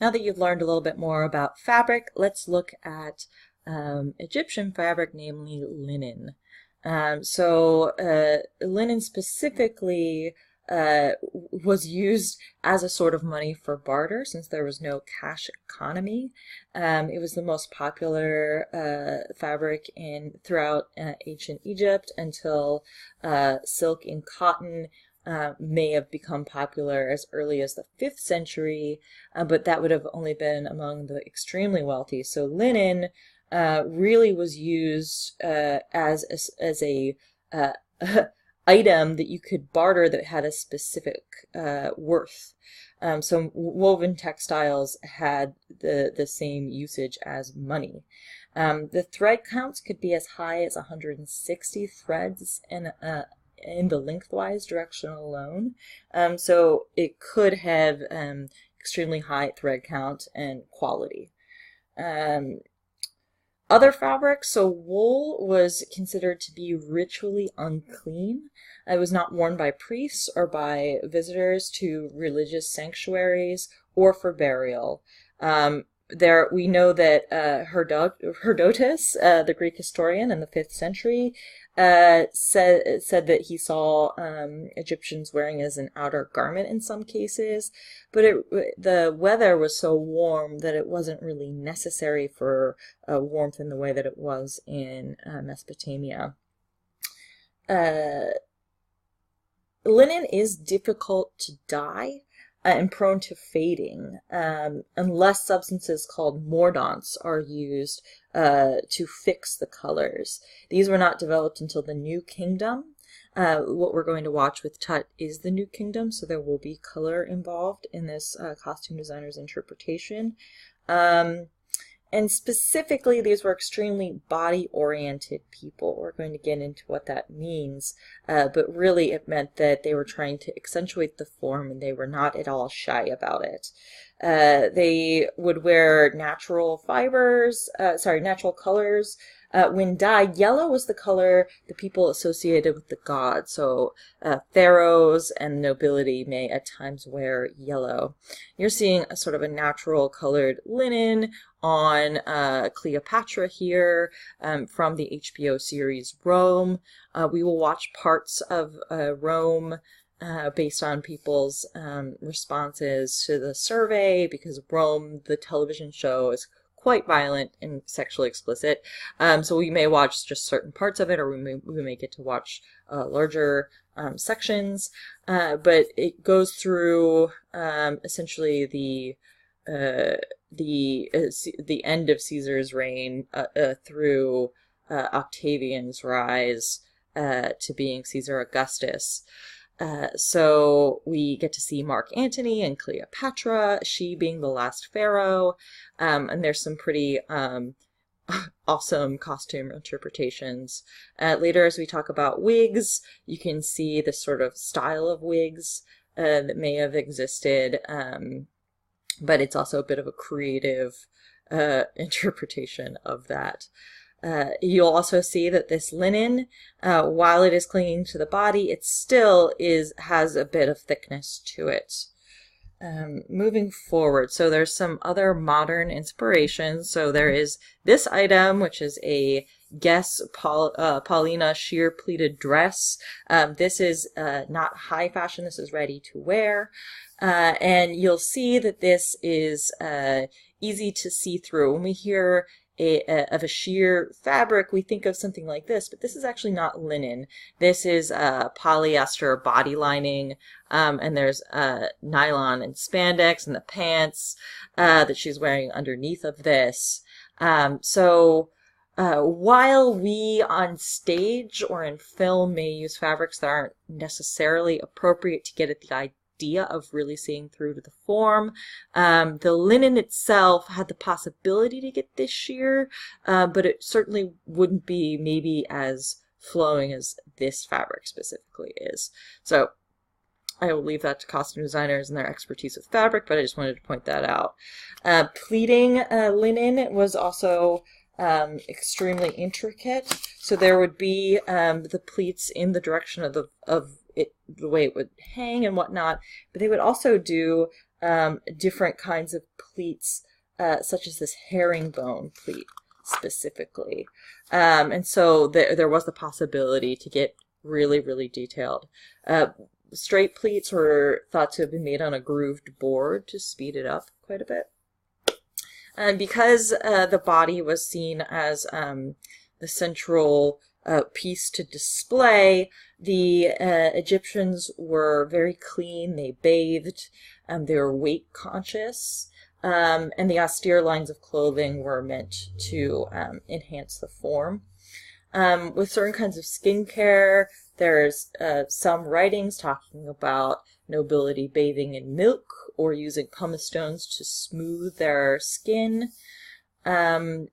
Now that you've learned a little bit more about fabric, let's look at Egyptian fabric, namely linen. Linen specifically was used as a sort of money for barter since there was no cash economy. It was the most popular fabric throughout ancient Egypt until silk and cotton may have become popular as early as the 5th century, but that would have only been among the extremely wealthy. So linen really was used as a item that you could barter that had a specific worth. So woven textiles had the same usage as money. The thread counts could be as high as 160 threads in the lengthwise direction alone. So it could have extremely high thread count and quality. Other fabrics, so wool was considered to be ritually unclean. It was not worn by priests or by visitors to religious sanctuaries or for burial. We know that Herodotus, the Greek historian in the 5th century, said that he saw Egyptians wearing as an outer garment in some cases, but the weather was so warm that it wasn't really necessary for warmth in the way that it was in Mesopotamia. Linen is difficult to dye and prone to fading unless substances called mordants are used to fix the colors. These were not developed until the New Kingdom. What we're going to watch with Tut is the New Kingdom, so there will be color involved in this costume designer's interpretation. And specifically, these were extremely body-oriented people. We're going to get into what that means, but really it meant that they were trying to accentuate the form and they were not at all shy about it. They would wear natural colors. When dyed, yellow was the color the people associated with the gods. So pharaohs and nobility may at times wear yellow. You're seeing a sort of a natural colored linen on Cleopatra here from the HBO series Rome. We will watch parts of Rome based on people's responses to the survey, because Rome, the television show, is quite violent and sexually explicit. So we may watch just certain parts of it, or we may get to watch larger sections. But it goes through essentially the end of Caesar's reign through Octavian's rise to being Caesar Augustus. So we get to see Mark Antony and Cleopatra, she being the last pharaoh, and there's some pretty awesome costume interpretations. Later, as we talk about wigs, you can see this sort of style of wigs that may have existed, but it's also a bit of a creative interpretation of that. You'll also see that this linen, while it is clinging to the body, it still has a bit of thickness to it. Moving forward, so there's some other modern inspirations. So there is this item, which is a Guess Paulina sheer pleated dress. This is not high fashion, this is ready to wear. And you'll see that this is easy to see through. When we hear of a sheer fabric, we think of something like this, but this is actually not linen. This is polyester body lining, and there's nylon and spandex in the pants that she's wearing underneath of this. While we on stage or in film may use fabrics that aren't necessarily appropriate to get at the idea of really seeing through to the form, the linen itself had the possibility to get this sheer, but it certainly wouldn't be maybe as flowing as this fabric specifically is. So I will leave that to costume designers and their expertise with fabric, but I just wanted to point that out. Pleating linen was also extremely intricate. So there would be the pleats in the direction of the way it would hang and whatnot, but they would also do different kinds of pleats, such as this herringbone pleat specifically. And so there was the possibility to get really, really detailed. Straight pleats were thought to have been made on a grooved board to speed it up quite a bit. And because the body was seen as the central piece to display, the Egyptians were very clean. They bathed, they were weight conscious, and the austere lines of clothing were meant to enhance the form. With certain kinds of skincare, there's some writings talking about nobility bathing in milk or using pumice stones to smooth their skin. And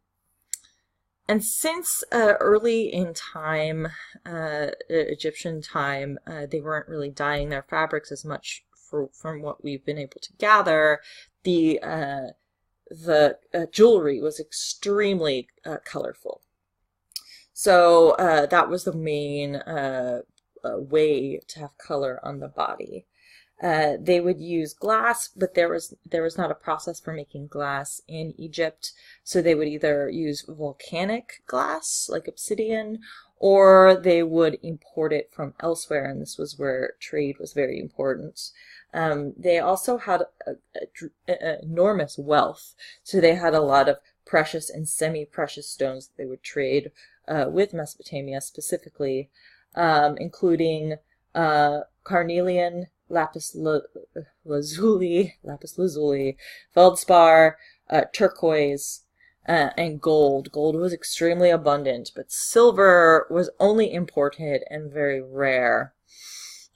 since early in time, Egyptian time, they weren't really dyeing their fabrics as much from what we've been able to gather. The jewelry was extremely colorful. So that was the main way to have color on the body. They would use glass, but there was not a process for making glass in Egypt, so they would either use volcanic glass, like obsidian, or they would import it from elsewhere, and this was where trade was very important. They also had enormous wealth, so they had a lot of precious and semi-precious stones that they would trade with Mesopotamia specifically, including carnelian, lapis lazuli, feldspar, turquoise, and gold. Gold was extremely abundant, but silver was only imported and very rare.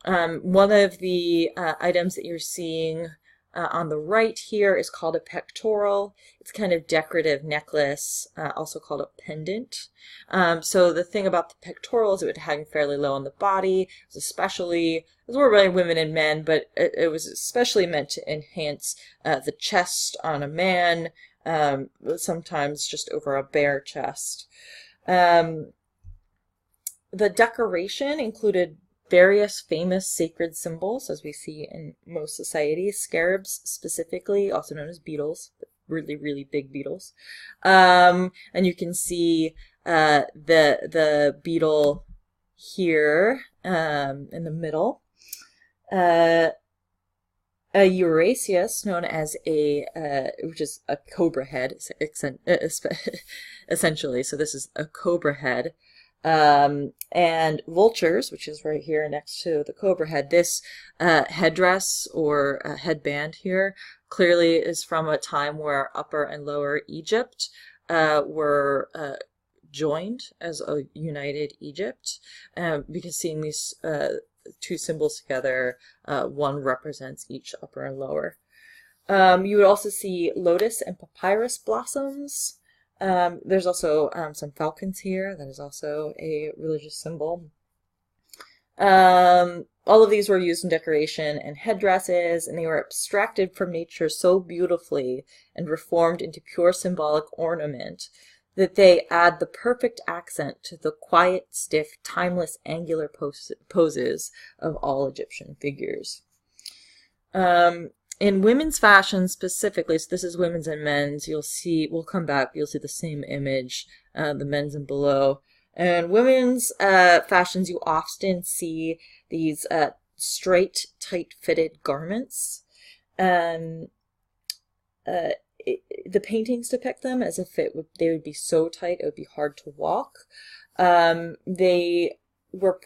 One of the items that you're seeing on the right here is called a pectoral. It's kind of decorative necklace, also called a pendant. So the thing about the pectoral is it would hang fairly low on the body. It was more by women and men, but it was especially meant to enhance the chest on a man, sometimes just over a bare chest. The decoration included various famous sacred symbols, as we see in most societies. Scarabs specifically, also known as beetles, really, really big beetles. And you can see the beetle here in the middle. A Eurasius, known as which is a cobra head, essentially. So this is a cobra head. And vultures, which is right here next to the cobra head. This headdress or headband here clearly is from a time where Upper and Lower Egypt were joined as a united Egypt, because seeing these two symbols together, one represents each upper and lower. You would also see lotus and papyrus blossoms. There's also some falcons here. That is also a religious symbol. All of these were used in decoration and headdresses, and they were abstracted from nature so beautifully and reformed into pure symbolic ornament that they add the perfect accent to the quiet, stiff, timeless, angular poses of all Egyptian figures. In women's fashion specifically, so this is women's and men's, we'll come back, you'll see the same image, the men's and below. And women's fashions, you often see these straight, tight-fitted garments. The paintings depict them as if they would be so tight it would be hard to walk. They were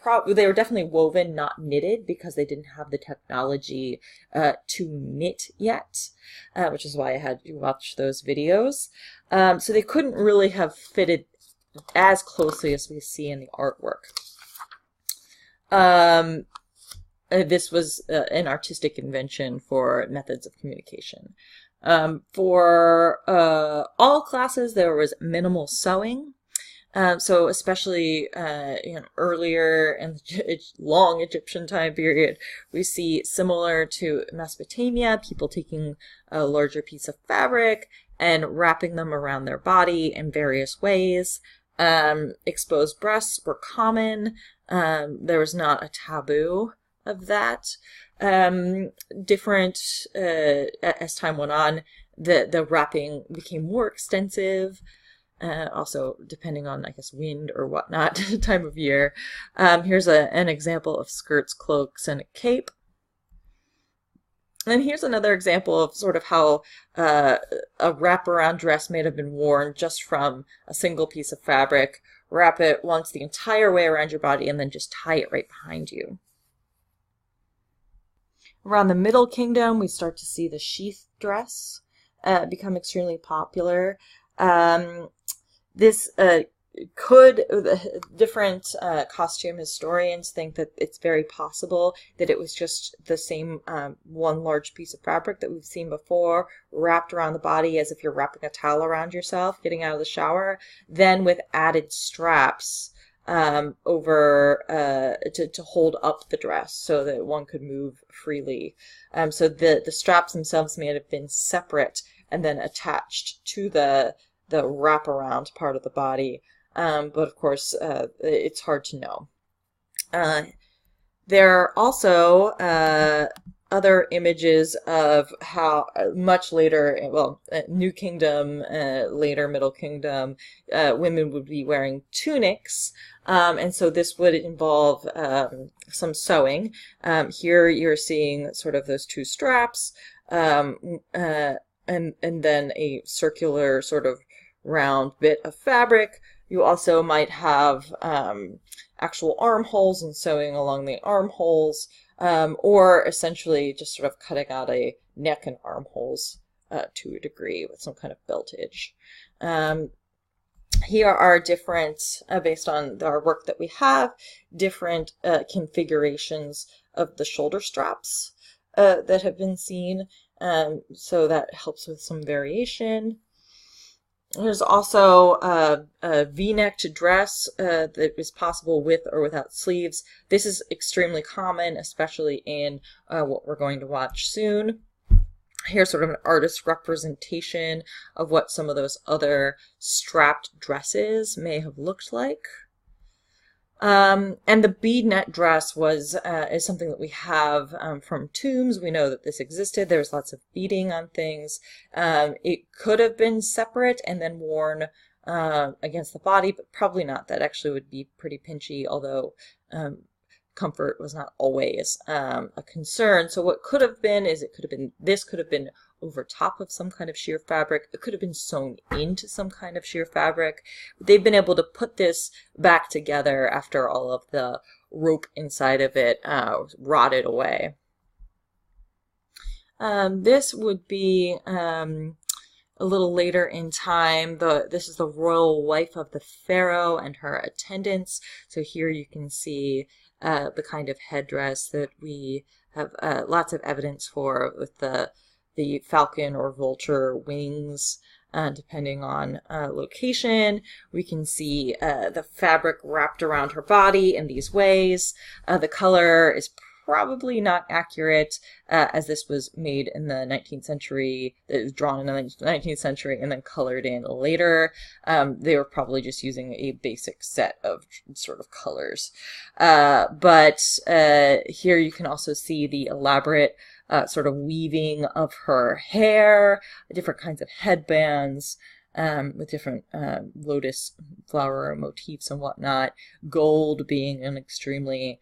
definitely woven, not knitted, because they didn't have the technology to knit yet, which is why I had to watch those videos. So they couldn't really have fitted as closely as we see in the artwork. This was an artistic invention for methods of communication. For all classes, there was minimal sewing. So especially earlier in the long Egyptian time period, we see, similar to Mesopotamia, people taking a larger piece of fabric and wrapping them around their body in various ways. Exposed breasts were common. There was not a taboo of that. different, as time went on, the wrapping became more extensive. Also, depending on, I guess, wind or whatnot, time of year. Here's an example of skirts, cloaks, and a cape. And here's another example of sort of how a wraparound dress may have been worn just from a single piece of fabric. Wrap it once the entire way around your body and then just tie it right behind you. Around the Middle Kingdom, we start to see the sheath dress become extremely popular. This different costume historians think that it's very possible that it was just the same one large piece of fabric that we've seen before, wrapped around the body as if you're wrapping a towel around yourself, getting out of the shower, then with added straps over to hold up the dress so that one could move freely. So the straps themselves may have been separate and then attached to the wraparound part of the body. But of course, it's hard to know. There are also other images of how much later, well, New Kingdom, later Middle Kingdom, women would be wearing tunics. And so this would involve some sewing. Here you're seeing sort of those two straps, and then a circular sort of round bit of fabric. You also might have actual armholes and sewing along the armholes, or essentially just sort of cutting out a neck and armholes to a degree with some kind of beltage. Here are different, based on our work that we have, different configurations of the shoulder straps that have been seen, so that helps with some variation. There's also a V-necked dress that is possible with or without sleeves. This is extremely common, especially in what we're going to watch soon. Here's sort of an artist's representation of what some of those other strapped dresses may have looked like. And the bead net dress is something that we have from tombs. We know that this existed. There's lots of beading on things. It could have been separate and then worn against the body, but probably not. That actually would be pretty pinchy, although comfort was not always a concern. So what could have been is this could have been over top of some kind of sheer fabric. It could have been sewn into some kind of sheer fabric. They've been able to put this back together after all of the rope inside of it rotted away. This would be a little later in time. This is the royal wife of the pharaoh and her attendants. So here you can see the kind of headdress that we have lots of evidence for, with the falcon or vulture wings, depending on location. We can see the fabric wrapped around her body in these ways. The color is probably not accurate, as this was made in the 19th century, it was drawn in the 19th century and then colored in later. They were probably just using a basic set of sort of colors. But here you can also see the elaborate sort of weaving of her hair, different kinds of headbands, with different lotus flower motifs and whatnot. Gold being an extremely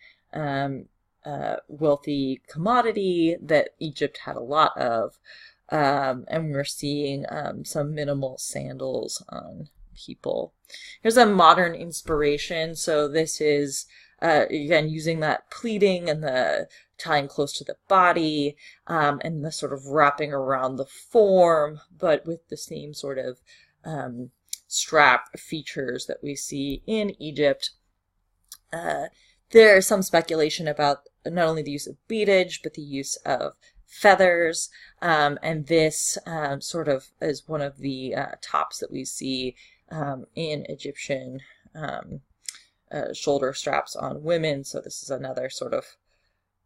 wealthy commodity that Egypt had a lot of. And we're seeing some minimal sandals on people. Here's a modern inspiration. So this is, again, using that pleating and the tying close to the body, and the sort of wrapping around the form, but with the same sort of strap features that we see in Egypt. There is some speculation about not only the use of beadage, but the use of feathers, and this sort of is one of the tops that we see in Egyptian shoulder straps on women. So this is another sort of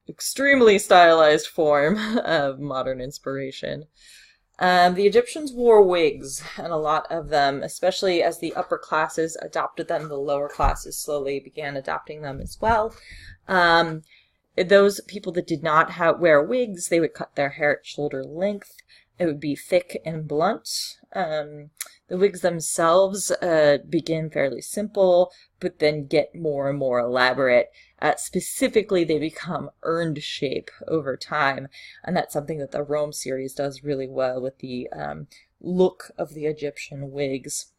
extremely stylized form of modern inspiration. The Egyptians wore wigs, and a lot of them, especially as the upper classes adopted them, the lower classes slowly began adopting them as well. those people that did not wear wigs, they would cut their hair at shoulder length. It would be thick and blunt. The wigs themselves begin fairly simple, but then get more and more elaborate. Specifically, they become urn shape over time, and that's something that the Rome series does really well with the look of the Egyptian wigs.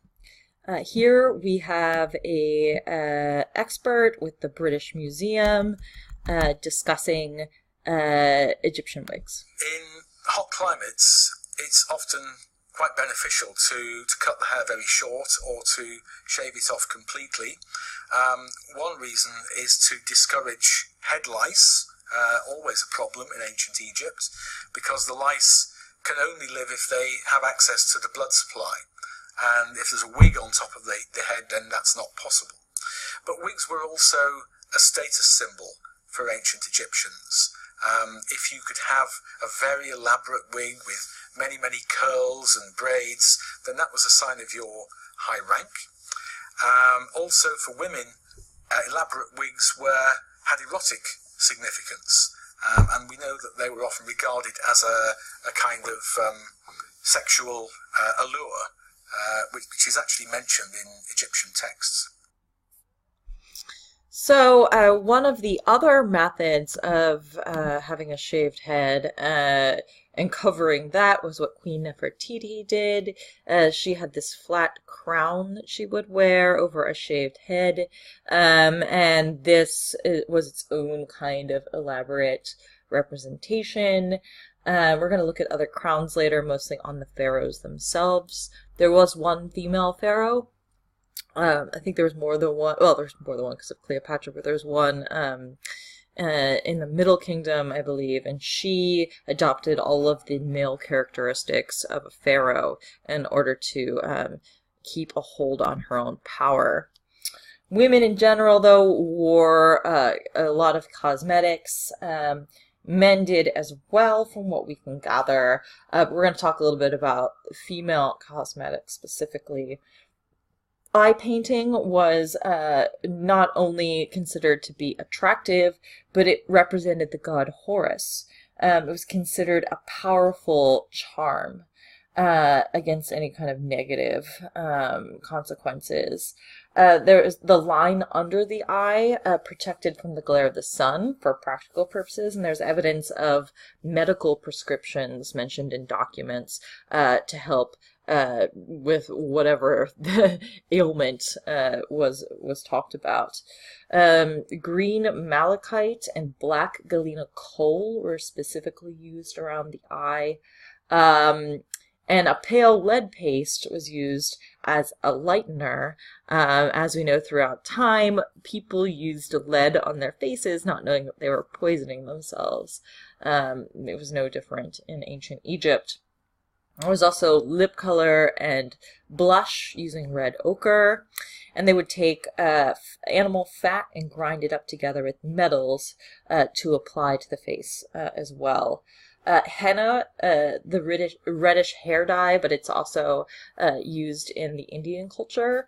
Here we have a expert with the British Museum discussing Egyptian wigs. In hot climates, it's often quite beneficial to cut the hair very short or to shave it off completely. One reason is to discourage head lice, always a problem in ancient Egypt, because the lice can only live if they have access to the blood supply. And if there's a wig on top of the head, then that's not possible. But wigs were also a status symbol for ancient Egyptians. If you could have a very elaborate wig with many, many curls and braids, then that was a sign of your high rank. Also for women, elaborate wigs had erotic significance. And we know that they were often regarded as a kind of sexual allure, which is actually mentioned in Egyptian texts. So one of the other methods of having a shaved head and covering that was what Queen Nefertiti did. She had this flat crown that she would wear over a shaved head, and this was its own kind of elaborate representation. We're going to look at other crowns later, mostly on the pharaohs themselves. There was one female pharaoh. I think there was more than one. Well, there's more than one because of Cleopatra, but there's one in the Middle Kingdom, I believe, and she adopted all of the male characteristics of a pharaoh in order to keep a hold on her own power. Women in general, though, wore a lot of cosmetics. Men did as well, from what we can gather. We're going to talk a little bit about female cosmetics specifically. Eye painting was not only considered to be attractive, but it represented the god Horus. It was considered a powerful charm against any kind of negative consequences. There is the line under the eye protected from the glare of the sun for practical purposes, and there's evidence of medical prescriptions mentioned in documents to help with whatever the ailment was talked about. Green malachite and black galena coal were specifically used around the eye. And a pale lead paste was used as a lightener. As we know, throughout time, people used lead on their faces, not knowing that they were poisoning themselves. It was no different in ancient Egypt. There was also lip color and blush using red ochre, and they would take animal fat and grind it up together with metals to apply to the face as well. Henna, the reddish hair dye, but it's also used in the Indian culture,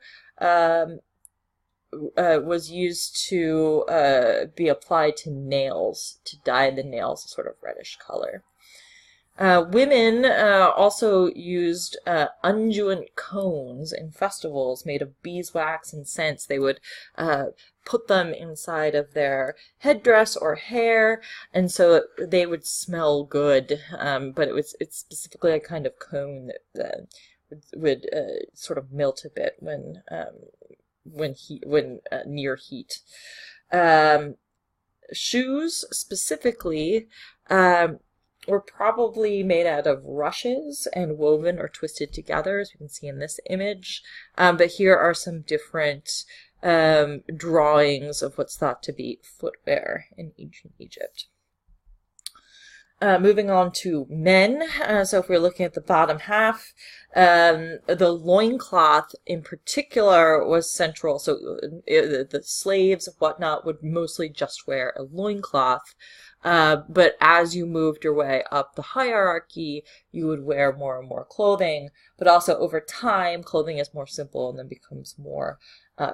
was used to be applied to nails, to dye the nails a sort of reddish color. Women also used unguent cones in festivals made of beeswax and scents. They would put them inside of their headdress or hair, and so they would smell good. But it's specifically a kind of cone that would sort of melt a bit when near heat. Shoes specifically were probably made out of rushes and woven or twisted together, as we can see in this image. But here are some different drawings of what's thought to be footwear in ancient Egypt. Moving on to men. So if we're looking at the bottom half, the loincloth in particular was central. So the slaves and whatnot would mostly just wear a loincloth. But as you moved your way up the hierarchy, you would wear more and more clothing. But also over time, clothing is more simple and then becomes more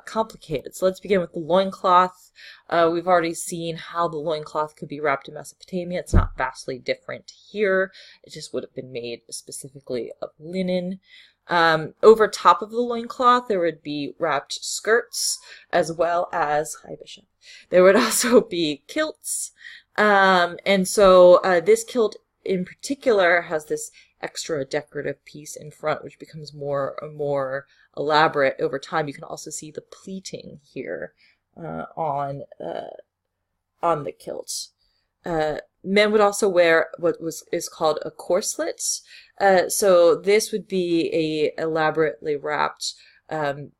complicated. So let's begin with the loincloth. We've already seen how the loincloth could be wrapped in Mesopotamia. It's not vastly different here. It just would have been made specifically of linen. Over top of the loincloth, there would be wrapped skirts, as well as, hi Bishop, there would also be kilts. And so this kilt in particular has this extra decorative piece in front, which becomes more and more elaborate over time. You can also see the pleating here on the kilt. Men would also wear what is called a corselet. So this would be a elaborately wrapped belt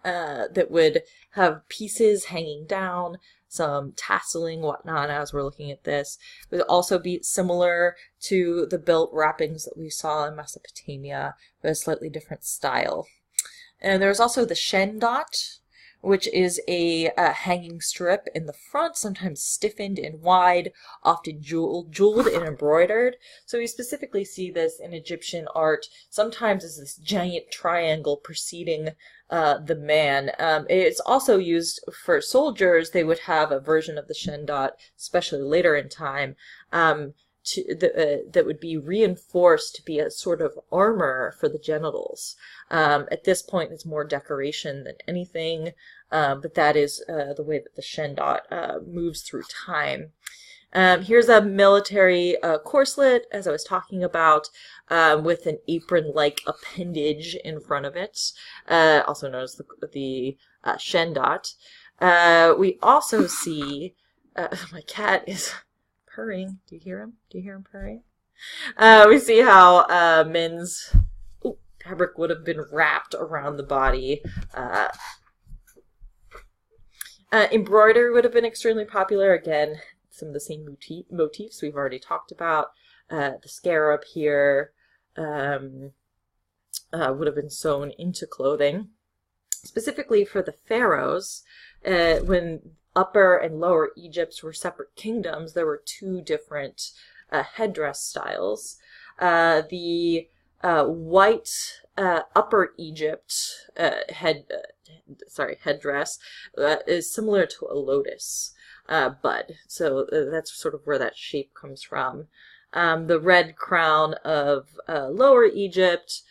that would have pieces hanging down, some tasseling, whatnot, as we're looking at this. It would also be similar to the belt wrappings that we saw in Mesopotamia, but a slightly different style. And there's also the shendot, which is a hanging strip in the front, sometimes stiffened and wide, often jeweled and embroidered. So we specifically see this in Egyptian art, sometimes as this giant triangle preceding the man. It's also used for soldiers. They would have a version of the shendot, especially later in time, that would be reinforced to be a sort of armor for the genitals. At this point, it's more decoration than anything, but that is the way that the shendot moves through time. Here's a military corselet, as I was talking about, with an apron-like appendage in front of it, also known as the shendot. We also see, my cat is purring. Do you hear him? Do you hear him purring? We see how men's fabric would have been wrapped around the body. Embroidery would have been extremely popular. Again, some of the same motifs we've already talked about. The scarab here would have been sewn into clothing. Specifically for the pharaohs, when Upper and Lower Egypt were separate kingdoms, there were two different headdress styles. The white Upper Egypt headdress is similar to a lotus bud, so that's sort of where that shape comes from. The red crown of Lower Egypt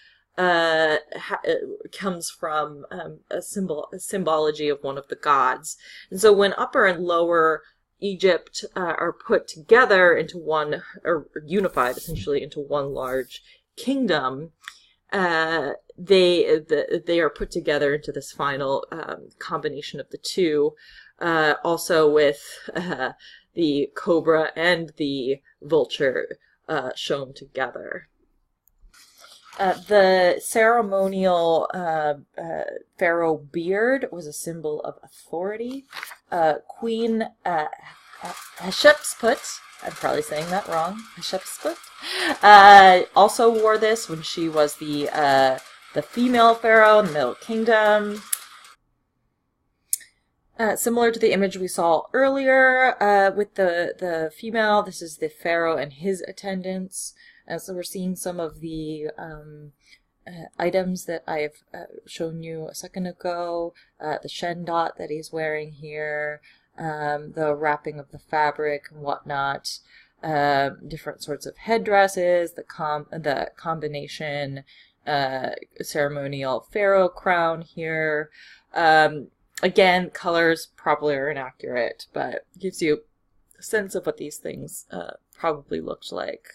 comes from a symbology of one of the gods. And so when Upper and Lower Egypt are put together into one, or unified essentially into one large kingdom, they are put together into this final combination of the two, also with the cobra and the vulture shown together. The ceremonial pharaoh beard was a symbol of authority. Queen Hatshepsut, I'm probably saying that wrong, Hatshepsut, also wore this when she was the female pharaoh in the Middle Kingdom. Similar to the image we saw earlier with the female, this is the pharaoh and his attendants. So we're seeing some of the items that I've shown you a second ago, the shendot that he's wearing here, the wrapping of the fabric and whatnot, different sorts of headdresses, the combination ceremonial pharaoh crown here. Again, colors probably are inaccurate, but gives you a sense of what these things probably looked like.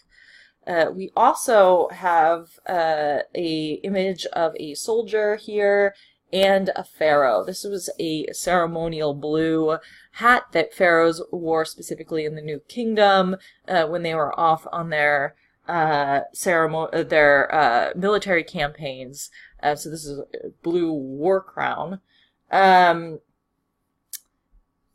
We also have a image of a soldier here and a pharaoh. This was a ceremonial blue hat that pharaohs wore specifically in the New Kingdom when they were off on their military campaigns. So this is a blue war crown.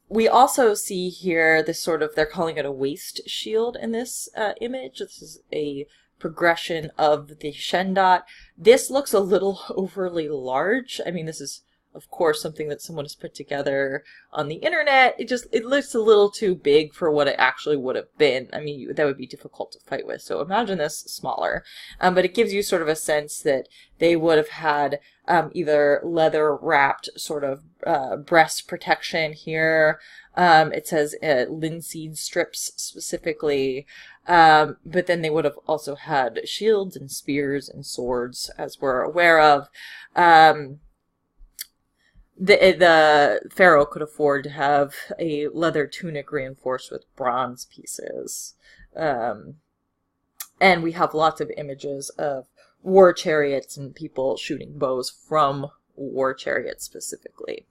We also see here this sort of, they're calling it a waist shield in this image. This is a progression of the shendot. This looks a little overly large. I mean, this is of course, something that someone has put together on the internet. It looks a little too big for what it actually would have been. I mean, that would be difficult to fight with. So imagine this smaller. But it gives you sort of a sense that they would have had either leather wrapped sort of breast protection here. It says linseed strips specifically. But then they would have also had shields and spears and swords, as we're aware of. The pharaoh could afford to have a leather tunic reinforced with bronze pieces. And we have lots of images of war chariots and people shooting bows from war chariots specifically.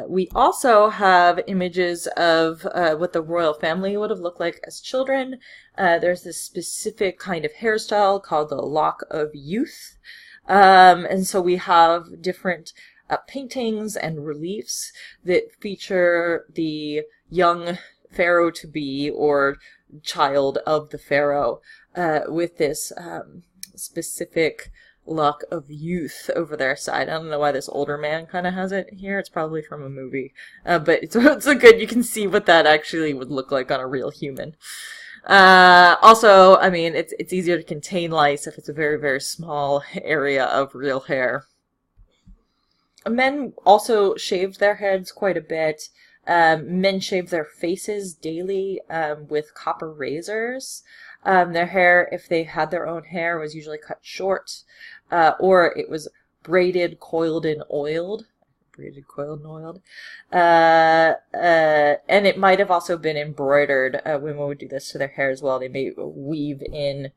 We also have images of what the royal family would have looked like as children. There's this specific kind of hairstyle called the lock of youth. And so we have different paintings and reliefs that feature the young pharaoh-to-be or child of the pharaoh with this specific lock of youth over their side. I don't know why this older man kind of has it here. It's probably from a movie. But it's a good, you can see what that actually would look like on a real human. Also, I mean, it's easier to contain lice if it's a very, very small area of real hair. Men also shaved their heads quite a bit. Men shaved their faces daily with copper razors. Their hair, if they had their own hair, was usually cut short, or it was braided, coiled, and oiled. And it might have also been embroidered. Women would do this to their hair as well. They may weave in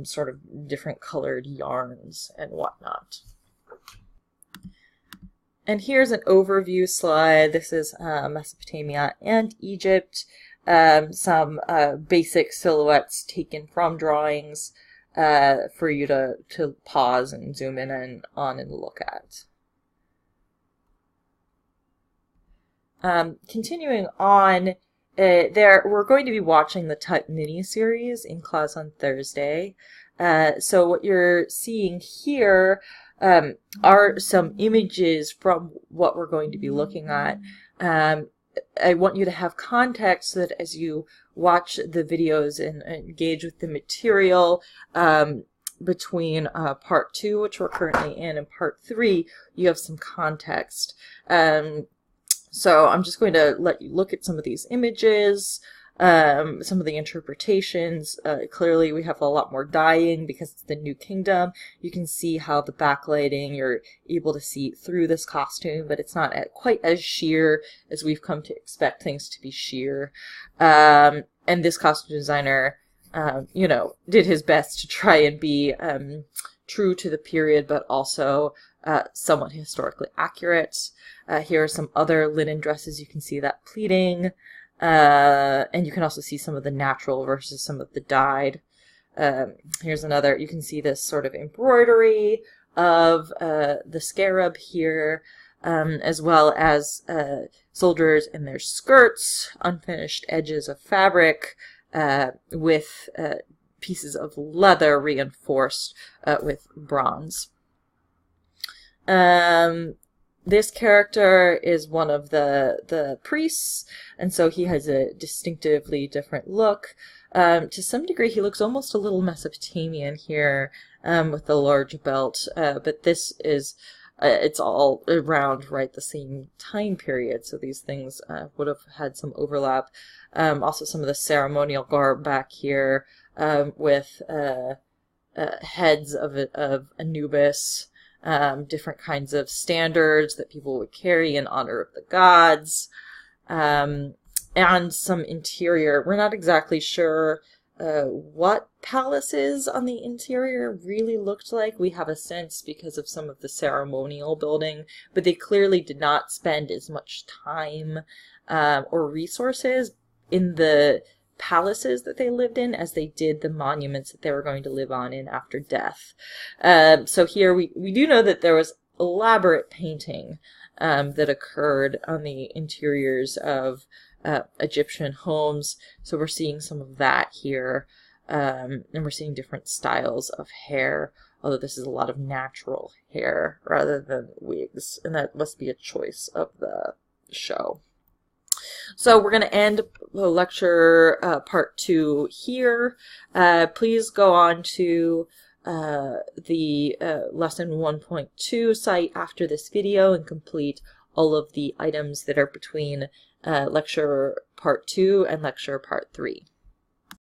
sort of different colored yarns and whatnot. And here's an overview slide. This is Mesopotamia and Egypt. Some basic silhouettes taken from drawings for you to pause and zoom in and on and look at. Continuing on, we're going to be watching the Tut mini-series in class on Thursday. So what you're seeing here are some images from what we're going to be looking at. I want you to have context so that as you watch the videos and engage with the material between part 2, which we're currently in, and part 3, you have some context. So I'm just going to let you look at some of these images, some of the interpretations. Clearly we have a lot more dyeing because it's the New Kingdom. You can see how the backlighting, you're able to see through this costume, but it's not quite as sheer as we've come to expect things to be sheer. And this costume designer, did his best to try and be true to the period, but also somewhat historically accurate. Here are some other linen dresses. You can see that pleating. And you can also see some of the natural versus some of the dyed. Here's another. You can see this sort of embroidery of the scarab here, as well as soldiers in their skirts, unfinished edges of fabric, with pieces of leather reinforced with bronze. This character is one of the priests, and so he has a distinctively different look. To some degree, he looks almost a little Mesopotamian here, with the large belt, but this is, it's all around right the same time period, so these things would have had some overlap. Also some of the ceremonial garb back here, with heads of Anubis, different kinds of standards that people would carry in honor of the gods, and some interior. We're not exactly sure what palaces on the interior really looked like. We have a sense because of some of the ceremonial building, but they clearly did not spend as much time or resources in the palaces that they lived in as they did the monuments that they were going to live on in after death. So here we do know that there was elaborate painting that occurred on the interiors of Egyptian homes. So we're seeing some of that here. And we're seeing different styles of hair, although this is a lot of natural hair rather than wigs, and that must be a choice of the show. So we're going to end the lecture part 2 here. Please go on to the lesson 1.2 site after this video and complete all of the items that are between lecture part 2 and lecture part 3.